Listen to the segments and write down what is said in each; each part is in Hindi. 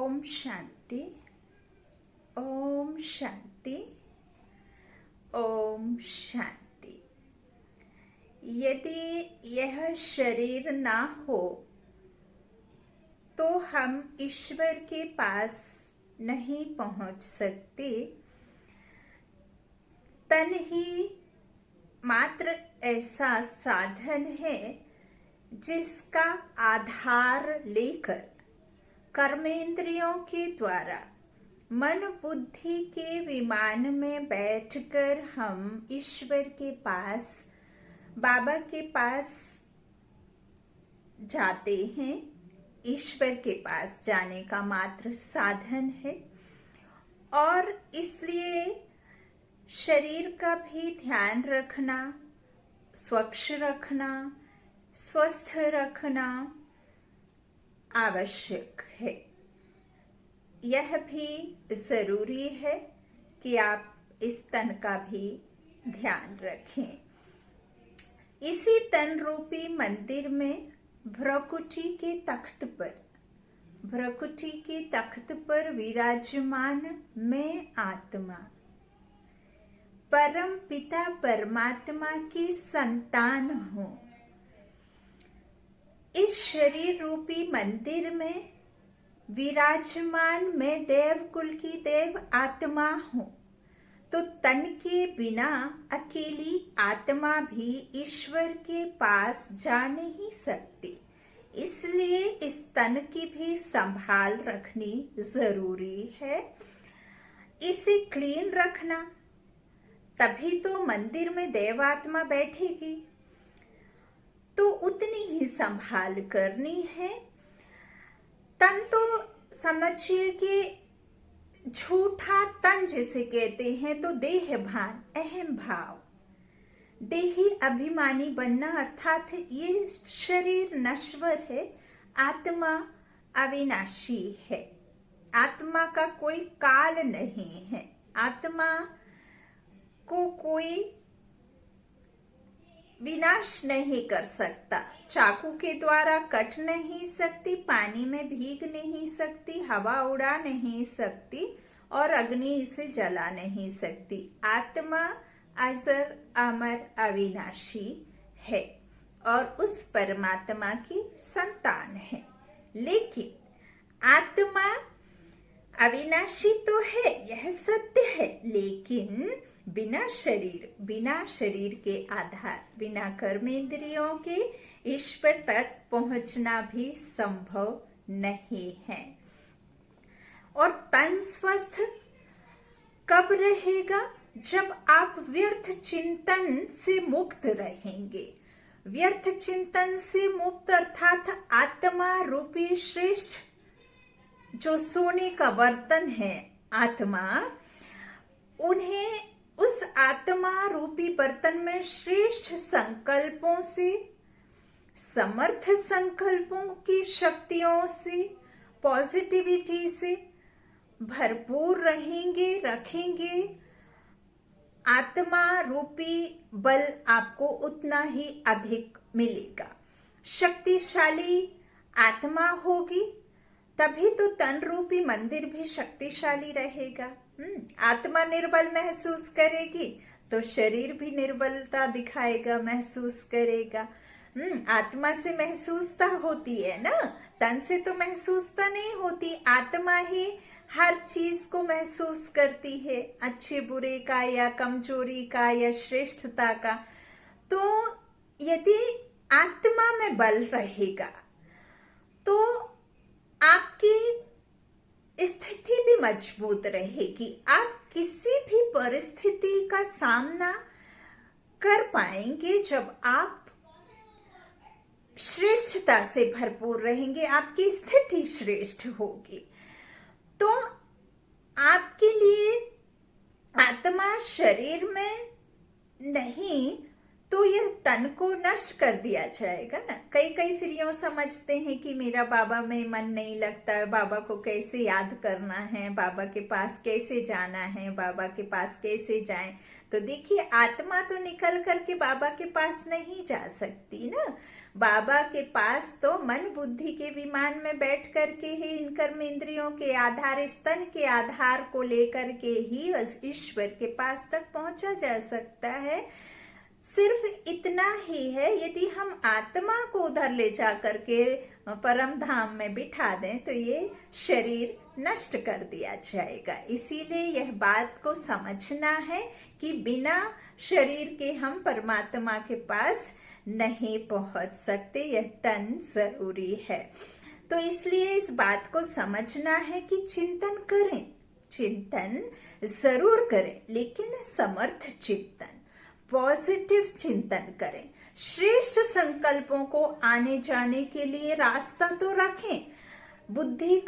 ओम शांति, ओम शांति, ओम शांति। यदि यह शरीर ना हो तो हम ईश्वर के पास नहीं पहुंच सकते। तन ही मात्र ऐसा साधन है जिसका आधार लेकर कर्मेंद्रियों के द्वारा मन बुद्धि के विमान में बैठकर हम ईश्वर के पास, बाबा के पास जाते हैं। ईश्वर के पास जाने का मात्र साधन है और इसलिए शरीर का भी ध्यान रखना, स्वच्छ रखना, स्वस्थ रखना आवश्यक है। यह भी जरूरी है कि आप इस तन का भी ध्यान रखें। इसी तन रूपी मंदिर में भ्रकुटी के तख्त पर विराजमान मैं आत्मा, परम पिता परमात्मा की संतान हूँ। इस शरीर रूपी मंदिर में विराजमान मैं देव कुल की देव आत्मा हूँ। तो तन के बिना अकेली आत्मा भी ईश्वर के पास जा नहीं सकती। इसलिए इस तन की भी संभाल रखनी जरूरी है। इसे क्लीन रखना, तभी तो मंदिर में देवात्मा बैठेगी। तो उतनी ही संभाल करनी है। तन तो समझिए कि झूठा तन जिसे कहते हैं, तो देह भान, अहम भाव, देही अभिमानी बनना, अर्थात ये शरीर नश्वर है, आत्मा अविनाशी है। आत्मा का कोई काल नहीं है। आत्मा को कोई विनाश नहीं कर सकता। चाकू के द्वारा कट नहीं सकती, पानी में भीग नहीं सकती, हवा उड़ा नहीं सकती और अग्नि इसे जला नहीं सकती। आत्मा अजर अमर अविनाशी है और उस परमात्मा की संतान है। लेकिन आत्मा अविनाशी तो है, यह सत्य है, लेकिन बिना शरीर के आधार, बिना कर्मेंद्रियों के ईश्वर तक पहुंचना भी संभव नहीं है। और तन स्वस्थ कब रहेगा? जब आप व्यर्थ चिंतन से मुक्त रहेंगे। व्यर्थ चिंतन से मुक्त अर्थात आत्मा रूपी श्रेष्ठ जो सोने का बर्तन है आत्मा, उन्हें उस आत्मा रूपी बर्तन में श्रेष्ठ संकल्पों से, समर्थ संकल्पों की शक्तियों से, पॉजिटिविटी से भरपूर रखेंगे। आत्मा रूपी बल आपको उतना ही अधिक मिलेगा। शक्तिशाली आत्मा होगी तभी तो तन रूपी मंदिर भी शक्तिशाली रहेगा। आत्मा निर्बल महसूस करेगी तो शरीर भी निर्बलता दिखाएगा, महसूस करेगा। आत्मा से महसूसता होती है ना, तन से तो महसूसता नहीं होती। आत्मा ही हर चीज को महसूस करती है, अच्छे बुरे का या कमजोरी का या श्रेष्ठता का। तो यदि आत्मा में बल रहेगा तो आपकी स्थिति भी मजबूत रहेगी। आप किसी भी परिस्थिति का सामना कर पाएंगे जब आप श्रेष्ठता से भरपूर रहेंगे। आपकी स्थिति श्रेष्ठ होगी। तो आपके लिए आत्मा शरीर में नहीं तो यह तन को नष्ट कर दिया जाएगा ना। कई फिर यूं समझते हैं कि मेरा बाबा में मन नहीं लगता है, बाबा को कैसे याद करना है, बाबा के पास कैसे जाना है, बाबा के पास कैसे जाएं। तो देखिए, आत्मा तो निकल करके बाबा के पास नहीं जा सकती ना। बाबा के पास तो मन बुद्धि के विमान में बैठ करके ही इन कर्मेंद्रियों के आधार, स्तन के आधार को लेकर के ही ईश्वर के पास तक पहुंचा जा सकता है। सिर्फ इतना ही है, यदि हम आत्मा को उधर ले जा करके परम धाम में बिठा दें तो ये शरीर नष्ट कर दिया जाएगा। इसीलिए यह बात को समझना है कि बिना शरीर के हम परमात्मा के पास नहीं पहुंच सकते, यह तन जरूरी है। तो इसलिए इस बात को समझना है कि चिंतन करें, चिंतन जरूर करें, लेकिन समर्थ चिंतन, पॉजिटिव चिंतन करें। श्रेष्ठ संकल्पों को आने जाने के लिए रास्ता तो रखें, बुद्धि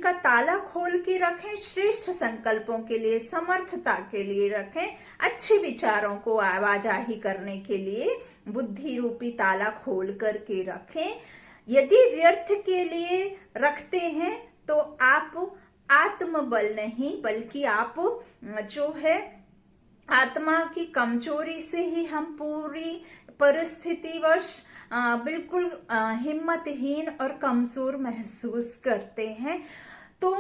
का ताला खोल के रखें, श्रेष्ठ संकल्पों के लिए, समर्थता के लिए रखें, अच्छे विचारों को आवाजाही करने के लिए बुद्धि रूपी ताला खोल करके रखें। यदि व्यर्थ के लिए रखते हैं तो आप आत्मबल नहीं, बल्कि आप जो है आत्मा की कमजोरी से ही हम पूरी परिस्थितिवश बिल्कुल हिम्मतहीन और कमजोर महसूस करते हैं। तो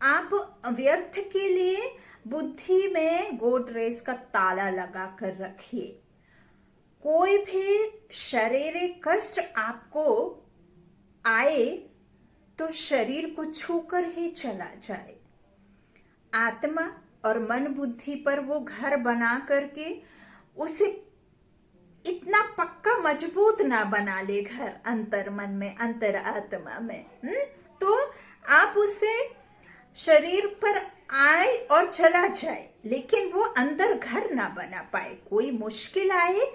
आप व्यर्थ के लिए बुद्धि में गोदरेज का ताला लगा कर रखिए। कोई भी शारीरिक कष्ट आपको आए तो शरीर को छूकर ही चला जाए। आत्मा और मन बुद्धि पर वो घर बना करके उसे इतना पक्का मजबूत ना बना ले घर, अंतर मन में, अंतर आत्मा में। तो आप उसे शरीर पर आए और चला जाए, लेकिन वो अंदर घर ना बना पाए। कोई मुश्किल आए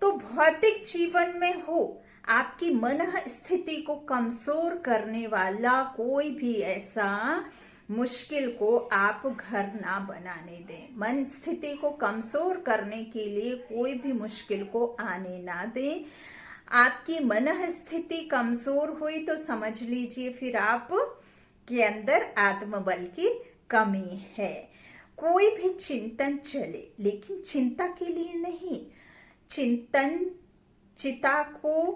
तो भौतिक जीवन में हो, आपकी मन स्थिति को कमजोर करने वाला कोई भी ऐसा मुश्किल को आप घर ना बनाने दें। मन स्थिति को कमजोर करने के लिए कोई भी मुश्किल को आने ना दें। आपकी मन स्थिति कमजोर हुई तो समझ लीजिए फिर आप के अंदर आत्मबल की कमी है। कोई भी चिंतन चले, लेकिन चिंता के लिए नहीं। चिंतन चिता को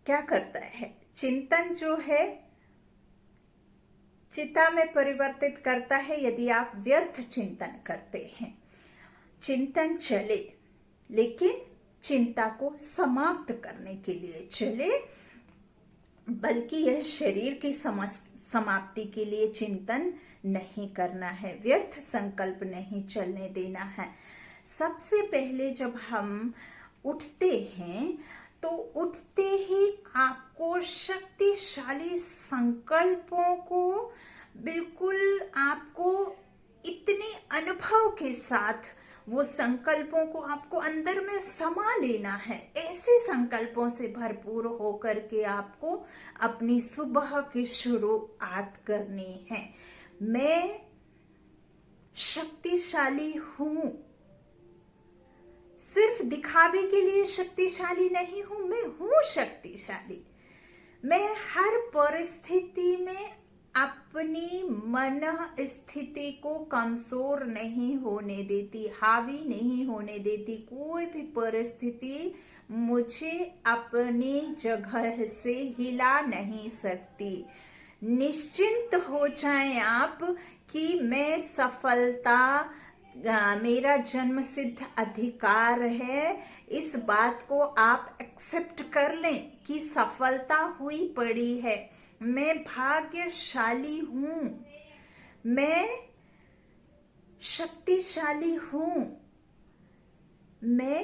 क्या करता है? चिंतन जो है चिता में परिवर्तित करता है यदि आप व्यर्थ चिंतन करते हैं। चिंतन चले, लेकिन चिंता को समाप्त करने के लिए चले, बल्कि यह शरीर की समाप्ति के लिए चिंतन नहीं करना है, व्यर्थ संकल्प नहीं चलने देना है। सबसे पहले जब हम उठते हैं तो उठते ही आपको शक्तिशाली संकल्पों को बिल्कुल आपको इतने अनुभव के साथ वो संकल्पों को आपको अंदर में समा लेना है। ऐसे संकल्पों से भरपूर होकर के आपको अपनी सुबह की शुरुआत करनी है। मैं शक्तिशाली हूं, सिर्फ दिखावे के लिए शक्तिशाली नहीं हूं, मैं हूं शक्तिशाली। मैं हर परिस्थिति में अपनी मन स्थिति को कमजोर नहीं होने देती, हावी नहीं होने देती। कोई भी परिस्थिति मुझे अपनी जगह से हिला नहीं सकती। निश्चिंत हो जाएं आप कि मैं सफलता मेरा जन्म सिद्ध अधिकार है। इस बात को आप एक्सेप्ट कर लें कि सफलता हुई पड़ी है। मैं भाग्यशाली हूं, मैं शक्तिशाली हूं, मैं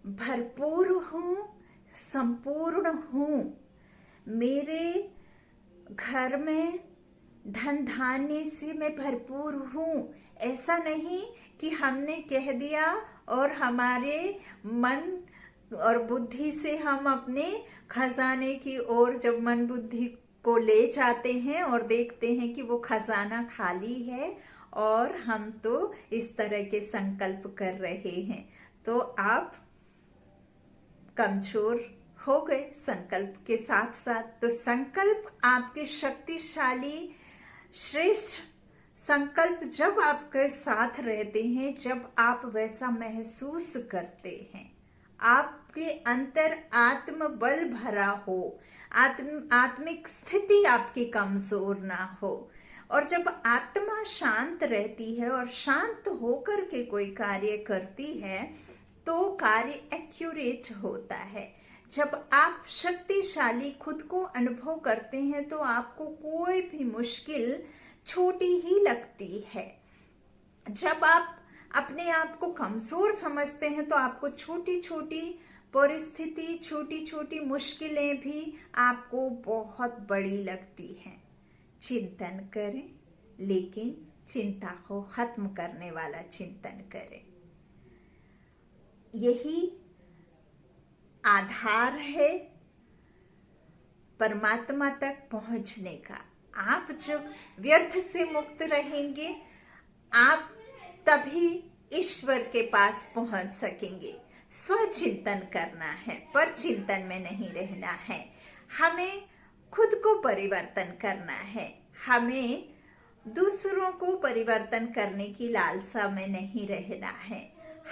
भरपूर हूं, संपूर्ण हूं। मेरे घर में धन धान्य से मैं भरपूर हूं। ऐसा नहीं कि हमने कह दिया और हमारे मन और बुद्धि से हम अपने खजाने की ओर जब मन बुद्धि को ले जाते हैं और देखते हैं कि वो खजाना खाली है और हम तो इस तरह के संकल्प कर रहे हैं, तो आप कमजोर हो गए संकल्प के साथ साथ। तो संकल्प आपके शक्तिशाली श्रेष्ठ संकल्प जब आपके साथ रहते हैं, जब आप वैसा महसूस करते हैं, आपके अंतर आत्मबल भरा हो, आत्मिक स्थिति आपकी कमजोर ना हो। और जब आत्मा शांत रहती है और शांत होकर के कोई कार्य करती है तो कार्य एक्यूरेट होता है। जब आप शक्तिशाली खुद को अनुभव करते हैं तो आपको कोई भी मुश्किल छोटी ही लगती है। जब आप अपने आप को कमजोर समझते हैं तो आपको छोटी छोटी परिस्थिति, छोटी छोटी मुश्किलें भी आपको बहुत बड़ी लगती हैं। चिंतन करें, लेकिन चिंता को खत्म करने वाला चिंतन करें। यही आधार है परमात्मा तक पहुंचने का। आप जब व्यर्थ से मुक्त रहेंगे, आप तभी ईश्वर के पास पहुंच सकेंगे। स्वचिंतन करना है, पर चिंतन में नहीं रहना है। हमें खुद को परिवर्तन करना है। हमें दूसरों को परिवर्तन करने की लालसा में नहीं रहना है।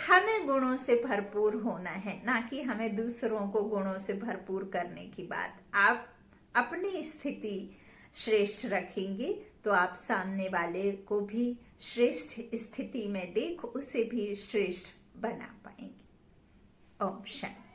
हमें गुणों से भरपूर होना है, ना कि हमें दूसरों को गुणों से भरपूर करने की बात। आप अपनी स्थिति श्रेष्ठ रखेंगे तो आप सामने वाले को भी श्रेष्ठ स्थिति में देख उसे भी श्रेष्ठ बना पाएंगे। ओम शांति।